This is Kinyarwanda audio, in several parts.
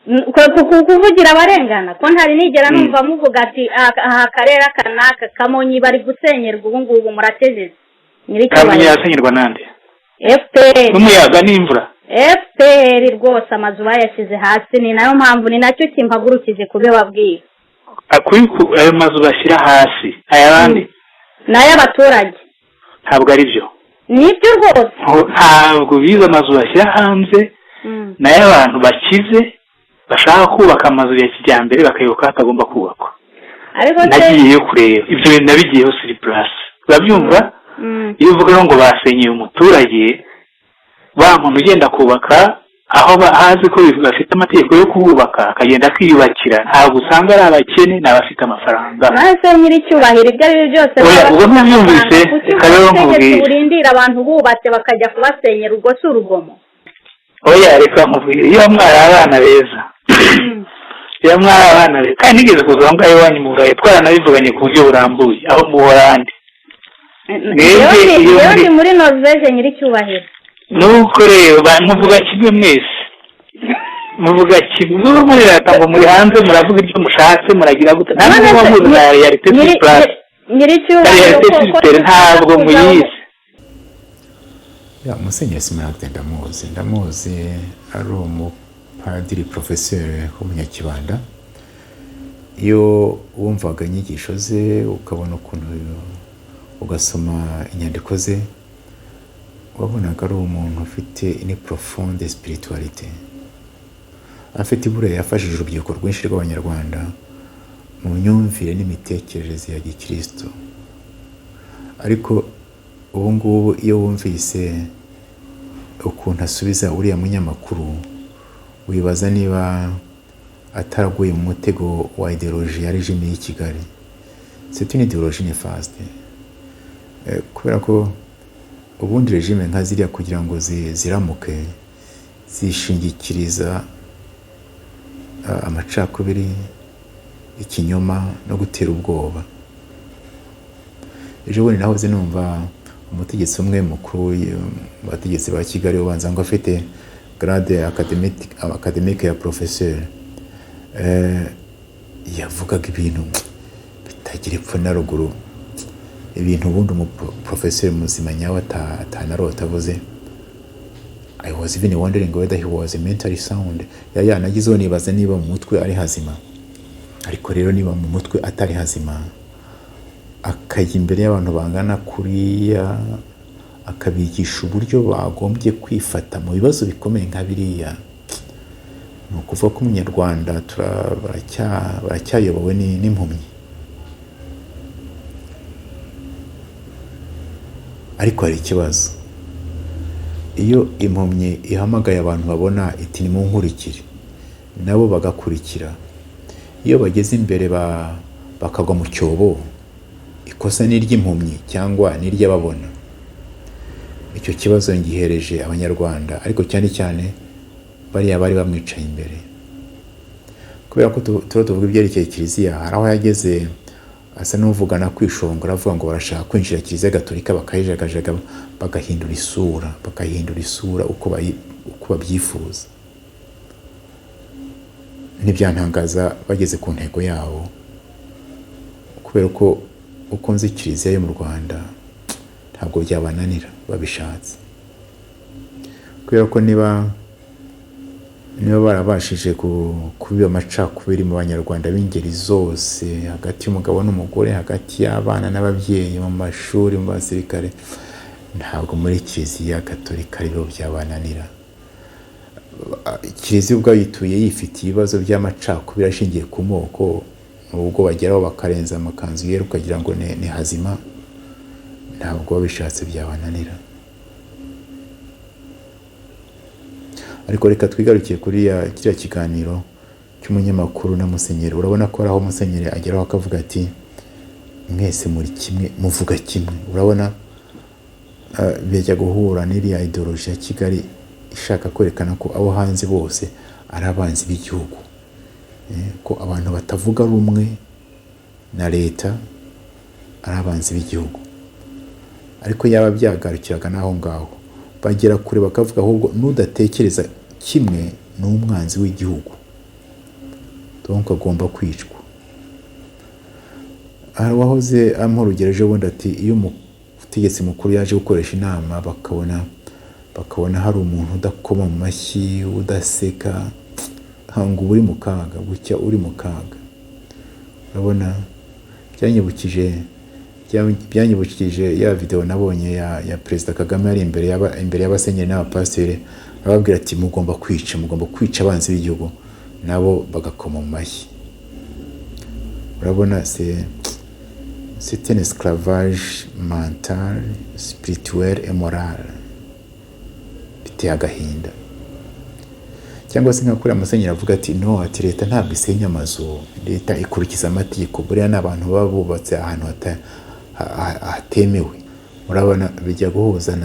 kuvugira abarengana ko ntari nigera numva muvuga ati aha karere akanaka Kamonyi bari gusenyerwa ubu ngubu muratejeze Kamonyi yasenyerwa nande FPR n'umuyaga n'imvura FPR rwose amazu bayashyize hasi ni nayo mpamvu ni nacyo kimpagurukije kube wabwira ayo mazu bashyira hasi ayabandi n'ay'abaturage ntabwo ari byo nibyo rwose ntabwo biza amazu bashyira hanze n'ay'abantu bakize bashaka kubaka amazu ya kijyambere bakayoboka hatagomba kubakwa nagiyeyo kureba ibyo bintu nabigiyeho siri purasi urabyumva iyo uvuga ngo basenyeye umuturage wa muntu ugenda kubaka aho hazi ko bafite amategeko yo kubaka akagenda kwiyubakira ntabwo usanga ari abakene n'abafite amafaranga maze nyir'icyubahiro ibyo ari byo byose ubwo ntubyumvise rero nkubwire urindira abantu bubatse bakajya kubasenyera ubwo si urugomo oya reka nkubwire iyo mwari abana beza iyo mwari abana beza kandi nigeze kuza aho ngaho iwanyu mu Burayi twaranabivuganye ku buryo burambuye aho mu Buholandi iyo ndi muri Norvège nyir'icyubahiro nuko rero muvuga kimwe mwese muvuga kimwe muri leta ngo muri hanze muravuga ibyo mushatse muragira gute ntabwo muvuga na realite plus nyir'icyubahiro ntabwo muyizi ya Musenyeri Smaragde ndamuzi ari umupadiri professeur w'umunyakibanda iyo wumvaga inyigisho ze ukabona ukuntu ugasoma inyandiko ze wabonaga ari umuntu ufite une profonde spiritualité afite ibura yafashije urubyiruko rwinshi rw'abanyarwanda mu myumvire n'imitekerereze ya gikristo ariko ubu ngubu iyo wumvise ukuntu asubiza uriya munyamakuru wibaza niba ataraguye mu mutego wa ideologie ya regime y'i Kigali. C'est une idéologie néfaste kubera ko ubundi regime nka ziriya kugira ngo ziramuke zishingikiriza amacakubiri ikinyoma no gutera ubwoba. Ejo bundi nahoze numva umutegetsi umwe mukuru bategetsi ba Kigali ubanza ngo afite grade académique ya professeur yavugaga ibintu bitagira epfo na ruguru, ibintu ubundi professeur muzima nyawe atanarota avuze. I was even wondering whether he was mentally sound. Nagizeho nibaza niba mu mutwe ari hazima, ariko rero niba mu mutwe atari hazima akajya imbere y'abantu bangana kuriya akabigisha uburyo bagombye kwifata mu bibazo bikomeye nka biriya, ni ukuvuga ko umunyarwanda baracyayobowe n'impumyi. Ariko hari ikibazo, iyo impumyi ihamagaye abantu babona iti nimunkurikire nabo bagakurikira, iyo bageze imbere bakagwa mu cyobo, ikosa ni iry'impumyi cyangwa ni iry'ababona. Icyo kibazo ngihereje abanyarwanda, ariko cyane cyane bariya bari bamwicaye imbere, kubera ko tuvuga ibyerekeye kiliziya. Hari aho yageze asa n'uvugana kwishongora avuga ngo barashaka kwinjira kiliziya gatolika bakayijagajaga bagahindura isura uko babyifuza. Ntibyantangaza bageze ku ntego yabo, kubera ko uko nzi kiliziya yo mu Rwanda ntabwo byabananira babishatse, kubera ko niba barabashije kubiba amacakubiri mu banyarwanda b'ingeri zose, hagati y'umugabo n'umugore, hagati y'abana n'ababyeyi, mu mashuri, mu basirikare, ntabwo muri kiliziya gatolika rero byabananira. Kiliziya ubwo yituye yifitiye ibibazo by'amacakubiri ashingiye ku moko, ubwo bageraho bakarenza amakanzu yera ukagira ngo ni hazima, ntabwo babishatse byabananira. Ariko reka twigarukiye kuri kiriya kiganiro cy'umunyamakuru na Musenyeri. Urabona ko aho Musenyeri ageraho akavuga ati mwese muri kimwe muvuga kimwe. Urabona bijya guhura n'iriya ideologie ya Kigali ishaka kwerekana ko abo hanze bose ari abanzi b'igihugu, ko abantu batavuga rumwe na leta ari abanzi b'igihugu. Ariko yaba byagarukiraga naho ngaho, bagera kure bakavuga ahubwo n'udatekereza kimwe n'umwanzi w'igihugu. donc agomba kwicwa. Hari wahoze ampa urugero ejo bundi ati iyo umutegetsi mukuru yaje gukoresha inama bakabona hari umuntu udakoma mu mashyi udaseka hanga uri mu kaga bucya uri mu kaga. Urabona byanyibukije ya video nabonye ya Perezida Kagame yari imbere y'abasenyeri n'abapasiteri ababwira ati mugomba kwica abanzi b'igihugu nabo bagakoma mu mashyi. Urabona c'est un esclavage mental, spirituel et moral. Biteye agahinda. Cyangwa se nka kuri amasenyeri avuga ati no, ati leta ntabwo isenya amazu, leta ikurikiza amategeko. Buriya n'abantu baba bubatse ahantu hatemewe. Urabona bijya guhuza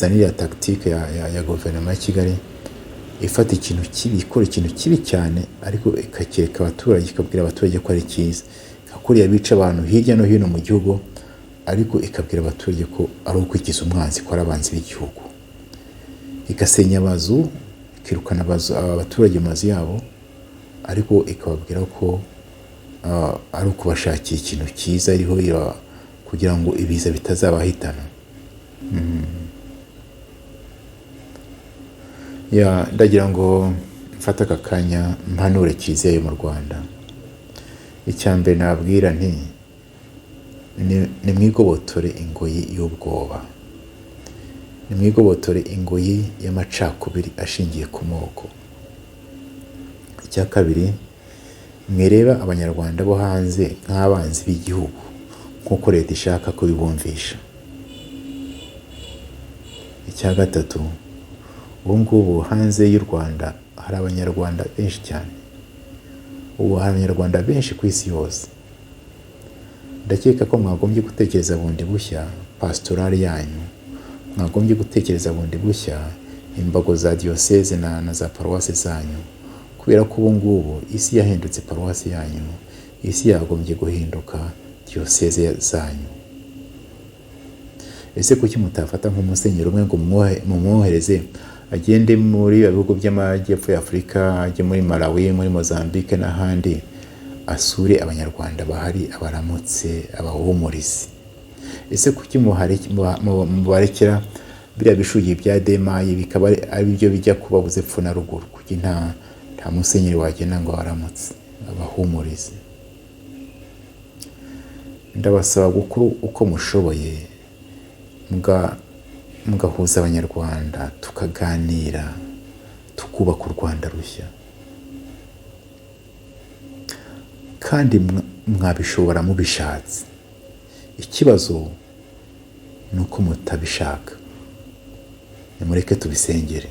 n'iriya tactique ya guverinoma ya Kigali ifata ikintu kibi, ikora ikintu kibi cyane ariko ikakeka abaturage, ikabwira abaturage ko ari cyiza. Kuriya bica abantu hirya no hino mu gihugu ariko ikabwira abaturage ko ari ukwikiza umwanzi, ko ari abanzi b'igihugu. Igasenya amazu, ikirukana abaturage mu mazu yabo ariko ikababwira ko ari ukubashakira ikintu cyiza ariho kugira ngo ibiza bitazabahitana. Ndagira ngo mfate aka kanya mpanure Kiliziya yo mu Rwanda. Icyambere nabwira nti nimwigobotore ingoyi y'ubwoba, nimwigobotore ingoyi y'amacakubiri ashingiye ku moko. Icya kabiri, mwireba abanyarwanda bo hanze nk'abanzi b'igihugu nk'uko leta ishaka kubibumvisha. Icya gatatu, ubu ngubu hanze y'u Rwanda hari abanyarwanda benshi cyane. Ubu hari abanyarwanda benshi ku isi yose. Ndakeka ko mwagombye gutekereza bundi bushya pastorali yanyu, mwagombye gutekereza bundi bushya imbago za diocese na za paruwasi zanyu, kubera ko ubu ngubu isi yahindutse paruwasi yanyu, isi yagombye guhinduka diocese zanyu. Ese kuki mutafata nk'umusenyeri umwe ngo mumwohereze agende muri bihugu by'amajyepfo ya Afurika, ajye muri Malawi, muri Mozambique n'ahandi, asure abanyarwanda bahari, abaramutse, abahumurize? Ese kuki mubarekera biriya bishugiye bya demayi bikaba ari byo bijya kubabuze epfo na ruguru? Kuki nta musenyeri wagenda ngo abaramutse, abahumurize? Ndabasaba gukora uko mushoboye mugahuza abanyarwanda, tukaganira, tukubaka u Rwanda rushya. Kandi mwabishobora mubishatse. Ikibazo ni uko mutabishaka. Nimureke tubisengere.